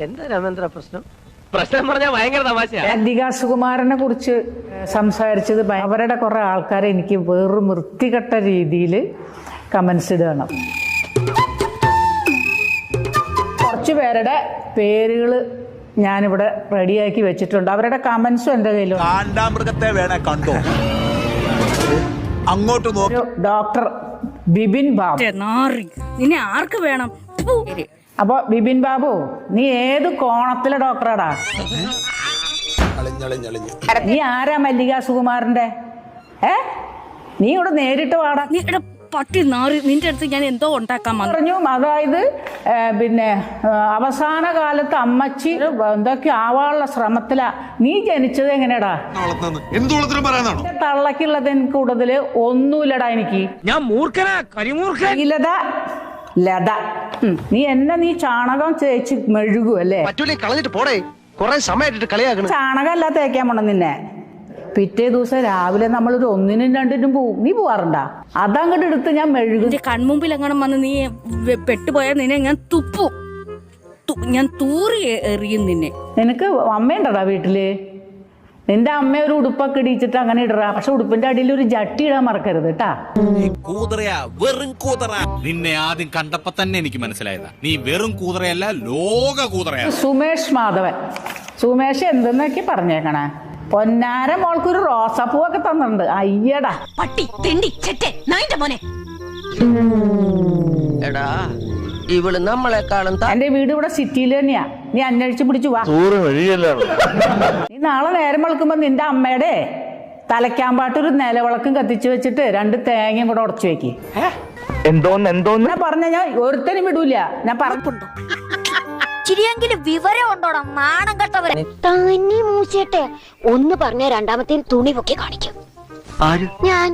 എന്താ രാമേന്ദ്ര പ്രശ്നം? പ്രശ്നം പറഞ്ഞാൽ ഭയങ്കര തമാശയാണ്. മല്ലിക സുകുമാരനെ കുറിച്ച് സംസാരിച്ചത് അവരുടെ കുറെ ആൾക്കാരെ എനിക്ക് വെറും വൃത്തികെട്ട രീതിയിൽ കമന്റ്സ് ഇടണം. കുറച്ച് പേരുടെ പേരുകൾ ഞാനിവിടെ റെഡിയാക്കി വെച്ചിട്ടുണ്ട്. അവരുടെ കമന്റ്സും എൻ്റെ കയ്യിലുണ്ട്. കാണ്ടാമൃഗത്തെ വേണേ കണ്ടോ, അങ്ങോട്ട് നോക്കി. ഡോക്ടർ ബിപിൻ ബാബു, നിന്നെ ആർക്ക് വേണം? അപ്പൊ ബിപിൻ ബാബു, നീ ഏത് കോണത്തിലെ ഡോക്ടറാടാ? നീ ആരാ മല്ലിക സുകുമാരന്റെ? നീ ഇവിടെ നേരിട്ട് വാടാ. പട്ടി നാറി, നിന്റെ അടുത്ത് ഞാൻ എന്തോ ഉണ്ടാക്കാൻ പറഞ്ഞു. അതായത് പിന്നെ അവസാന കാലത്ത് അമ്മച്ചി എന്തൊക്കെ ആവാനുള്ള ശ്രമത്തിലാ. നീ ജനിച്ചത് എങ്ങനെയാടാ? തള്ളക്കുള്ളത് എനിക്ക് കൂടുതല് ഒന്നുമില്ലടാ. എനിക്ക് ഞാൻ മൂർഖനാ, കരിമൂർഖൻ. ലത, നീ നീ ചാണകം തേച്ച് മെഴുകു അല്ലേ? കളഞ്ഞിട്ട് പോടേ, കൊറേ സമയമായിട്ട് കളിയാക്കണം. ചാണകം അല്ല തേക്കാൻ പോണം നിന്നെ. പിറ്റേ ദിവസം രാവിലെ നമ്മളൊരു 1-നും 2-നും പോവും. നീ പോവാറുണ്ടാ? അതങ്ങോട്ട് എടുത്ത് ഞാൻ മെഴുകും. കൺമുമ്പിൽ എങ്ങനെ വന്ന് നീ പെട്ടുപോയാൽ നിന്നെ ഞാൻ തുപ്പും. ഞാൻ തൂറി എറിയും നിന്നെ. നിനക്ക് അമ്മയുണ്ടടാ വീട്ടില്? നിന്റെ അമ്മ ഒരു ഉടുപ്പൊക്കെ ഇടിച്ചിട്ട് അങ്ങനെ ഇടറാ. പക്ഷെ ഉടുപ്പിന്റെ അടിയിൽ ഒരു ജട്ടി ഇടാൻ മറക്കരുത് കേട്ടാ. നിന്നെ ആദ്യം കണ്ടപ്പോ തന്നെ എനിക്ക് മനസ്സിലായതാ, നീ വെറും കൂതറയല്ല, ലോക കൂതറയാ. സുമേഷ് മാധവൻ, സുമേഷ് എന്തെന്നൊക്കെ പറഞ്ഞേക്കണേ. പൊന്നാര മോൾക്കൊരു റോസാപ്പൂവൊക്കെ തന്നിട്ടുണ്ട്. അയ്യടാ പട്ടി തെണ്ടി ചെറ്റെ നായിന്റെ മോനെ. എടാ, ഇവള് നമ്മളെക്കാളും എന്റെ വീട് ഇവിടെ സിറ്റിയിൽ തന്നെയാ. നീ അന്വേഷിച്ച് പിടിച്ചു വാ. നീ നാളെ നേരം വെളുക്കുമ്പോ നിന്റെ അമ്മയുടെ തലയ്ക്കാമ്പാട്ടൊരു നിലവിളക്കും കത്തിച്ചു വെച്ചിട്ട് 2 തേങ്ങയും കൂടെ ഉടച്ചു വെക്ക്. എന്തോന്ന് പറഞ്ഞ ഞാൻ ഒരുത്തനും വിടൂല. ഞാൻ പറഞ്ഞുണ്ടോ ചിരിയെങ്കിലും വിവരം ഉണ്ടോടാ നാണം കെട്ടവരെ. തന്നെ മൂച്ചേട്ടെ ഒന്ന് പറഞ്ഞ രണ്ടാമത്തെ തുണി പൊക്കി കാണിക്കും. ഞാൻ